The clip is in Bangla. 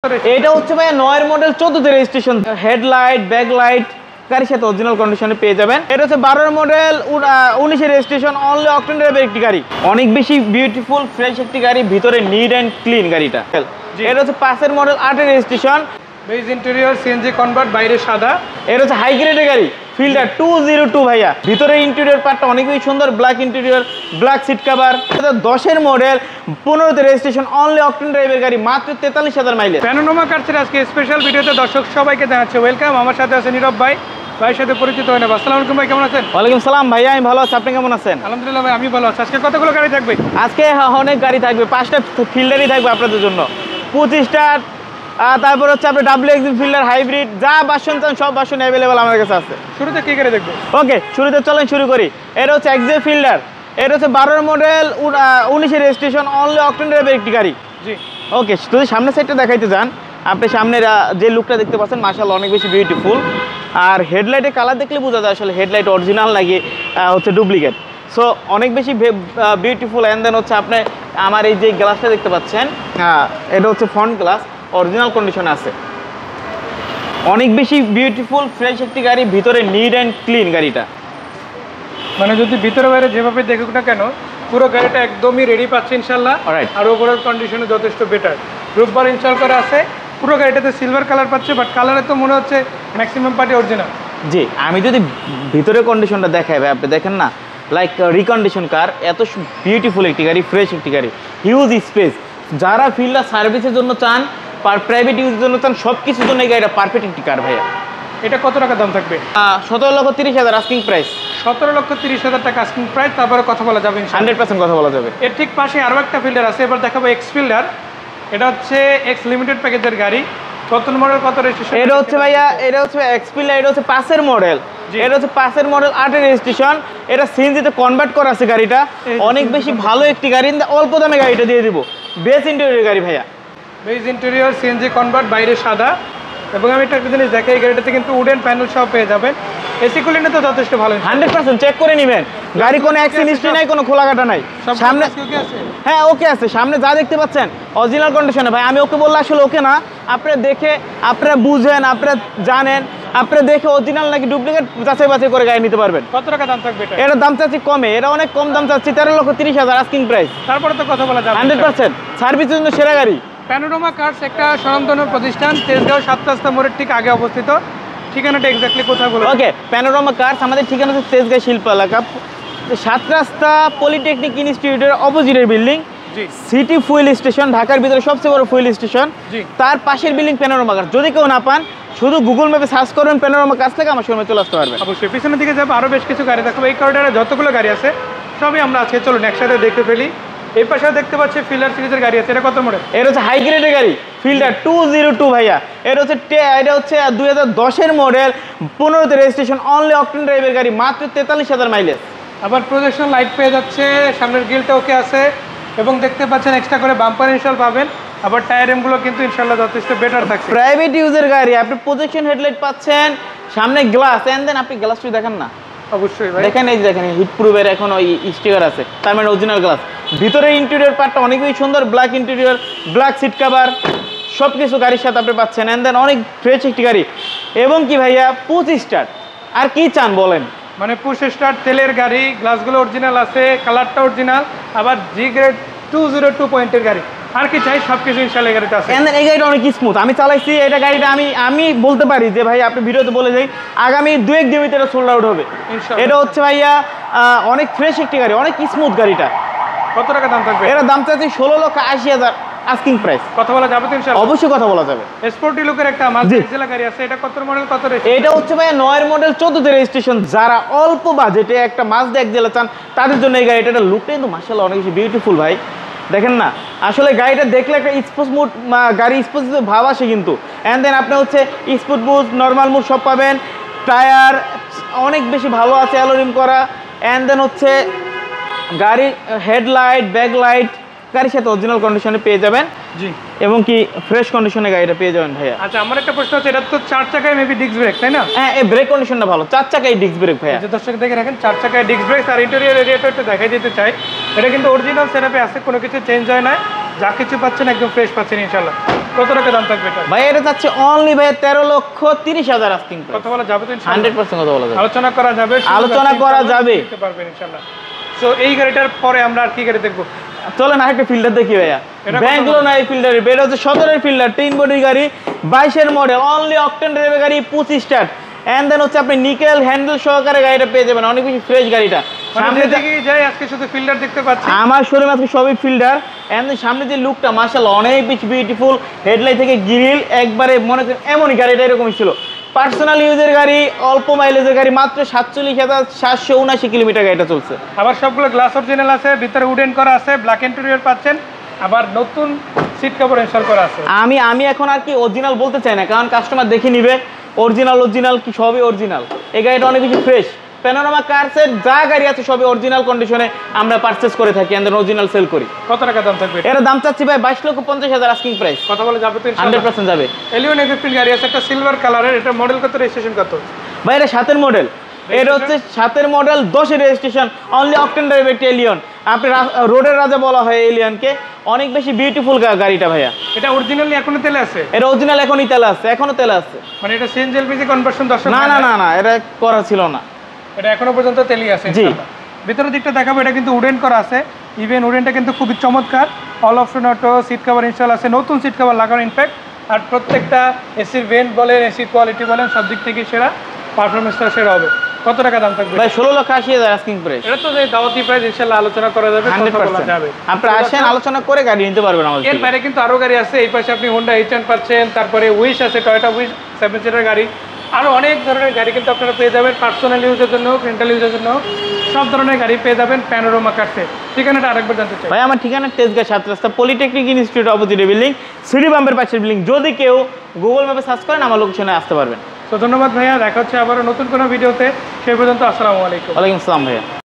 এটা হচ্ছে ভাই 9 মডেল 14 তে রেজিস্ট্রেশন, হেডলাইট ব্যাকলাইট গাড়ির সাথে অরিজিনাল কন্ডিশনে পেয়ে যাবেন। এটা হচ্ছে 12 মডেল 19 এর রেজিস্ট্রেশন, অনলি অকটেন ড্রাইভের একটি গাড়ি, অনেক বেশি বিউটিফুল ফ্রেশ একটি গাড়ি, ভিতরে নিট এন্ড ক্লিন গাড়িটা। এটা হচ্ছে 5 মডেল 8 এর registration, beige interior CNG convert, বাইরে সাদা। এটা হচ্ছে হাই গ্রেডের গাড়ি ফিল্ডার 202 ভাইয়া, ভিতরে ইন্টেরিয়র পার্টটা অনেক বেশি সুন্দর, black interior, black seat cover. এটা 10 মডেল 15 তে রেজিস্ট্রেশন, অনলি অকটেন ড্রাইভের গাড়ি, মাত্র 43,000 মাইলেজ। প্যানোরামা কারসের আজকে স্পেশাল ভিডিওতে দর্শক সবাইকে জানাচ্ছি ওয়েলকাম। আমার সাথে আছে নীরব ভাই, ভাইয়ের সাথে পরিচিত হয়ে নেব। আসসালামু আলাইকুম ভাই, কেমন আছেন? ওয়ালাইকুম সালাম ভাইয়া, আমি ভালো আছি, আপনি কেমন আছেন? আলহামদুলিল্লাহ ভাই, আমি ভালো আছি। আজকে কতগুলো গাড়ি থাকবে? আজকে অনেক গাড়ি থাকবে, 5টা ফিল্ডারই থাকবে আপনাদের জন্য, 25টা। তারপর হচ্ছে আপনার WX ফিল্ডার হাইব্রিড, যা ভার্সন চান সব ভার্সন অ্যাভেলেবল আমাদের কাছে আছে। শুরুতে কি গাড়ি দেখবো? ওকে, শুরুতে চলেন শুরু করি। এটা হচ্ছে এক্সজে ফিল্ডার, এটা হচ্ছে 12 মডেল 19 এর রেজিস্ট্রেশন, অনলি অকটেন ড্রাইভের একটি গাড়ি। জি ওকে, যদি সামনের সাইডটা দেখাইতে যান, আপনি সামনের যে লুকটা দেখতে পাচ্ছেন মাশাআল্লাহ অনেক বেশি বিউটিফুল। আর হেডলাইটের কালার দেখলে বোঝা যায় আসলে হেডলাইট অরিজিনাল নাকি হচ্ছে ডুপ্লিকেট। সো অনেক বেশি বিউটিফুল। অ্যান্ড দেন হচ্ছে আপনি আমার এই যে গ্লাসটা দেখতে পাচ্ছেন, এটা হচ্ছে ফ্রন্ট গ্লাস, অরিজিনাল কন্ডিশনে আছে, অনেক বেশি বিউটিফুল ফ্রেশ একটি গাড়ি, ভিতরে নিট অ্যান্ড ক্লিন গাড়িটা। মানে যদি ভিতরে বাইরে যেভাবে দেখুক না কেন, পুরো গাড়িটা একদমই রেডি পাচ্ছে ইনশাল্লাহ। Alright. আর ওভারঅল কন্ডিশনে যথেষ্ট বেটার, রূপবার ইনস্টল করা আছে। পুরো গাড়িটাতে সিলভার কালার পাচ্ছে, বাট কালারে তো মনে হচ্ছে ম্যাক্সিমাম পার্টি অরিজিনাল। জি, আমি যদি ভিতরে কন্ডিশনটা দেখাই ভাই, আপনি দেখেন না, লাইক রিকন্ডিশন কার, এত বিউটিফুল একটি গাড়ি, ফ্রেশ একটি গাড়ি, হিউজ স্পেস। যারা ফিল্ডার সার্ভিসের জন্য চান, প্রাইভেট ইউজের জন্য চান, সব কিছুর জন্য এই গাড়িটা পারফেক্ট একটি কার ভাইয়া। এটা কত টাকা দাম থাকবে? 17,30,000 আস্কিং প্রাইস। 17,30,000 টাকা আস্কিং প্রাইস, তারপরে কথা বলা যাবে ইনশাআল্লাহ। 100% কথা বলা যাবে। এর ঠিক পাশে আরও একটা ফিল্ডার আছে, এবার দেখাবো এক্স ফিল্ডার। এটা হচ্ছে এক্স লিমিটেড প্যাকেজের গাড়ি। কত মডেল, কত রেজিস্ট্রেশন? এটা হচ্ছে ভাইয়া, এটা হচ্ছে এক্সপিলা, এটা হচ্ছে 5 মডেল, এটা হচ্ছে 5 মডেল 8 এর রেজিস্ট্রেশন। এটা সিএনজিতে কনভার্ট করা আছে গাড়িটা, অনেক বেশি ভালো একটি গাড়ি, অল্প দামে গাড়িটা দিয়ে দিব। বেস ইন্টেরিয়র গাড়ি ভাইয়া, বেজ ইন্টেরিয়র সিএনজি কনভার্ট, বাইরে সাদা। এবং আমি একটা জিনিস দেখাই, এই গাড়িটাতে কিন্তু উডেন প্যানেল সহ পেয়ে যাবেন। এসি কুলিংটা তো যথেষ্ট ভালো, 100% চেক করে নেবেন। গাড়ি কোনো অ্যাক্সিডেন্ট হিস্ট্রি নাই, কোনো খোলাকাটা নাই। সামনে হ্যাঁ ওকে আছে, সামনে যা দেখতে পাচ্ছেন অরিজিনাল কন্ডিশনে ভাই। আমি ওকে বললে আসলে ওকে না, আপনারা দেখে আপনারা বুঝেন, আপনারা জানেন, আপনারা দেখে অরিজিনাল নাকি ডুপ্লিকেট যাচাই বাছাই করে গাড়ি নিতে পারবেন। কত টাকা দাম থাকবে এটা? এটার দাম চাচ্ছি কমে, এটা অনেক কম দাম চাচ্ছি, 13,30,000 আস্কিং প্রাইস। তারপরে তো কথা বলা যাবে 100% সার্ভিসের জন্য সেরা গাড়ি। প্যানোরামা কার্স একটা স্বনামধন্য প্রতিষ্ঠান, তেজগাঁও 7 রাস্তা মোড়ের ঠিক আগে অবস্থিত। ঠিকানাটা এক্স্যাক্টলি কোথায় বলবো? ওকে, প্যানোরামা কার্স আমাদের ঠিকানা হচ্ছে তেজগাঁও শিল্প এলাকা, 7 রাস্তা পলিটেকনিক ইনস্টিটিউটের অপোজিটের বিল্ডিং, জি সিটি ফুয়েল স্টেশন, ঢাকার ভিতরে সবচেয়ে বড় ফুয়েল স্টেশন, জি। তার পাশের বিল্ডিং প্যানোরামা কার্স। যদি কেউ না পান, শুধু গুগল ম্যাপে সার্চ করবেন প্যানোরামা কার্স থেকে আমার শোরুমে চলে আসতে পারবেন। অবশ্যই পিছনের দিকে যাবো, আরও বেশ কিছু গাড়ি দেখাবো। এই করিডোরে যতগুলো গাড়ি আছে সবই আমরা আজকে চলুন একসাথে দেখতে ফেলি। এই পাশে দেখতে পাচ্ছি ফিল্ডার সিরিজের গাড়ি আছে। এটা কত মডেল? এটা হচ্ছে হাই গ্রেডের গাড়ি ফিল্ডার 202 ভাইয়া। এটা হচ্ছে 2010 মডেল 15 তে রেজিস্ট্রেশন, অনলি অকটেন ড্রাইভের গাড়ি, মাত্র 43,000 মাইলেজ। আবার প্রজেকশন লাইট পেয়ে যাচ্ছে, সামনের গ্রিলটা ওকে আছে, এবং দেখতে পাচ্ছেন এক্সট্রা করে বাম্পার ইনস্টল পাবেন। আবার টায়ার এমগুলো কিন্তু ইনশাল্লাহ যথেষ্ট বেটার থাকছে। প্রাইভেট ইউজের গাড়ি, আপনি প্রজেকশন হেডলাইট পাচ্ছেন, সামনে গ্লাস। এন্ড দেন আপনি গ্লাসটি দেখেন না, অবশ্যই ভাই দেখেন, এই যে দেখেন হিট প্রুফের এখন ওই স্টিকার আছে, তার মানে অরিজিনাল গ্লাস। ভিতরে ইন্টেরিয়র পার্টটা অনেক বেশি সুন্দর, black interior, black seat cover, সব কিছু গাড়ির সাথে আপনি পাচ্ছেন। এন্ড দেন অনেক ফ্রেশ একটি গাড়ি, এবং কি ভাইয়া 25 স্টার, আর কি চান বলেন? মানে পুশ স্টার্ট তেলের গাড়ি, গ্লাসগুলো অরিজিনাল আছে, কালারটা অরিজিনাল, আবার জি গ্রেড 202 পয়েন্টের গাড়ি। আর কি চাই, সব কিছু ইনশাল্লাহ গাড়িতে আছে। এন্ড দেন এই গাড়িটা অনেক স্মুথ, আমি চালাইছি এটা গাড়িটা, আমি বলতে পারি যে ভাই আপনি ভিডিওতে বলে যাই, আগামী 2-1 দিনের ভিতরে সোল্ড আউট হবে। এটা হচ্ছে ভাইয়া অনেক ফ্রেশ একটি গাড়ি, অনেক স্মুথ গাড়িটা। কত টাকা দাম থাকবে? এর দাম চাচ্ছি 16,80,000 আস্কিং প্রাইস। কথা বলা যাবে তো ইনশাআল্লাহ? অবশ্যই কথা বলা যাবে। স্পোর্টি লুকের একটা মাল্টিজেলা গাড়ি আছে। এটা কত মডেল, কত রেট? এটা হচ্ছে ভাই 9 মডেল 14 তে রেজিস্ট্রেশন। যারা অল্প বাজেটে একটা মাজদা এক্সেলা চান, তাদের জন্য এই গাড়িটা, লুকটা কিন্তু মাশাআল্লাহ অনেক বেশি বিউটিফুল ভাই। দেখেন না, আসলে গাড়িটা দেখলে একটা স্পোর্টস মুড, গাড়ি স্পোর্টস ভাব আসে কিন্তু। অ্যান্ড দেন আপনি হচ্ছে স্পোর্ট মুড, নর্মাল মুড সব পাবেন। টায়ার অনেক বেশি ভালো আছে, অ্যালোরিম করা। অ্যান্ড দেন হচ্ছে গাড়ির হেডলাইট ব্যাকলাইট গাড়ির সাথে অরিজিনাল কন্ডিশনে পেয়ে যাবেন। জি, এবং কি ফ্রেশ কন্ডিশনে গাড়িটা পেয়ে যাবেন ভাইয়া। আচ্ছা, আমার একটা প্রশ্ন আছে, এটা তো 4 চাকায় মেবি ডিস্ক ব্রেক, তাই না? হ্যাঁ, এই ব্রেক কন্ডিশনটা ভালো, 4 চাকায় ডিস্ক ব্রেক ভাইয়া। যে দর্শক দেখে রাখেন, 4 চাকায় ডিস্ক ব্রেক। আর ইন্টেরিয়র এরিয়াটা একটু দেখাই দিতে চাই। এটা কিন্তু অরিজিনাল সেটআপে আছে, কোনো কিছু চেঞ্জ হয় না, যা কিছু পাচ্ছেন একদম ফ্রেশ পাচ্ছেন ইনশাআল্লাহ। কত টাকা দাম থাকবে এটা? ভাই এটা চাচ্ছে অনলি ভাই 13,30,000 আস্কিং প্রাইস। কত বলা যাবে তো ইনশাআল্লাহ? 100% কথা বলা যাবে, আলোচনা করা যাবে, আলোচনা করা যাবে, দেখতে পারবেন ইনশাআল্লাহ। সো এই গাড়িটার পরে আমরা আর কি গাড়ি দেখবো? চলেন আরেকটা ফিল্ডার দেখি ভাইয়া। ব্যাঙ্গলো না এই ফিল্ডার, এটা হচ্ছে 17 এর ফিল্ডার, 3 বডি গাড়ি, 22 এর মডেল, অনলি অকটেন ড্রাইভের গাড়ি, 25 স্টার্ট। এন্ড দেন হচ্ছে আপনি নিকেল হ্যান্ডেল সহকারে গাড়িটা পেয়ে যাবেন, অনেক বেশি ফ্রেশ গাড়িটা। সামনে থেকে যাই আজকে শুধু ফিল্ডার দেখতে পাচ্ছি আমার শোরুমে আজকে সবই ফিল্ডার। এন্ড সামনে যে লুকটা মাশাআল্লাহ অনেক বেশি বিউটিফুল, হেডলাইট থেকে গ্রিল একবারে মনে করেন এমনই গাড়িটা এরকমই ছিল। পার্সোনাল ইউজের গাড়ি, অল্প মাইলেজের গাড়ি, মাত্র 47,779 কিলোমিটার গাড়িটা চলছে। আবার সবগুলো গ্লাস অরিজিনাল আছে, ভিতরে উডেন করা আছে, ব্ল্যাক ইন্টেরিয়র পাচ্ছেন, আবার নতুন সিট কভার ইনস্টল করা আছে। আমি এখন আর কি অরিজিনাল বলতে চাই না, কারণ কাস্টমার দেখে নিবে অরিজিনাল কি সবই অরিজিনাল। এই গাড়িটা অনেক বেশি ফ্রেশ। প্যানোরামা কার সেট যা গাড়ি আছে সবই অরিজিনাল কন্ডিশনে আমরা পারচেজ করে থাকি, আমাদের অরিজিনাল সেল করি। কত টাকা দাম থাকবে? এর দাম চাচ্ছি ভাই 22,50,000 আস্কিং প্রাইস। কথা বলে যাবে তো 100% যাবে। এলিয়ন এফ15 গাড়ি আছে, একটা সিলভার কালারের, এটা মডেল কত, রেজিস্ট্রেশন কত? ভাই এটা 7 এর মডেল, এটা হচ্ছে 7 এর মডেল, 10 এর রেজিস্ট্রেশন, অনলি অকটেন ড্রাইভ একটি এলিয়ন। আপনি রোডের রাজা বলা হয় এলিয়নকে, অনেক বেশি বিউটিফুল গাড়িটা ভাইয়া। এটা অরিজিনালি এখনো তেলে আছে? এটা অরিজিনাল এখনই তেলে আছে, এখনো তেলে আছে। মানে এটা সিএনজি এলপিজি কনভার্সন? দর্শক না না না না, এটা করা ছিল না, এটা এখনো পর্যন্ত তেলই আছে। জি। ভিতরের দিকটা দেখাবো, এটা কিন্তু উডেন করা আছে, ইভেন উডেনটা কিন্তু খুবই চমৎকার, all option auto, seat cover install আছে, নতুন সিট কভার লাগানো ইনফ্যাক্ট। আর প্রত্যেকটা এসির ভেন্ট বলেন, এসির কোয়ালিটি বলেন, সব দিক থেকে সেরা, পারফরমেন্সটা সেরা হবে। কত টাকা দাম থাকবে? ভাই 16,80,000 আস্কিং প্রাইস। এটা তো যে দাওয়াতি প্রাইস, ইনশাআল্লাহ আলোচনা করা যাবে, কথা বলা 100% যাবে। আপনারা আসেন, আলোচনা করে গাড়ি নিতে পারবেন আমাদের এর থেকে। বাইরে কিন্তু আরো গাড়ি আছে, এই পাশে আপনি হোন্ডা এইচ1 পাচ্ছেন, তারপরে উইশ আছে, টয়োটা উইশ 7 সিটার গাড়ি, আরো অনেক ধরনের গাড়ি কিন্তু আপনারা পেয়ে যাবেন, পার্সোনাল ইউজের জন্য, রেন্টাল ইউজের জন্য, সব ধরনের গাড়ি পেয়ে যাবেন প্যানোরামা কারসে। ঠিকানাটা আরেকবার জানতে চাই ভাই। আমার ঠিকানা তেজগাঁ 7 রাস্তা, polytechnic institute opposite building, city বাম্পের পাশের বিল্ডিং। যদি কেউ গুগল ম্যাপে সার্চ করেন আমার লোকেশনে আসতে পারবেন। তো ধন্যবাদ ভাইয়া, দেখা হচ্ছে আবারও নতুন কোনো ভিডিওতে, সেই পর্যন্ত আসসালামু আলাইকুম। ওয়ালাইকুম আসসালাম ভাইয়া।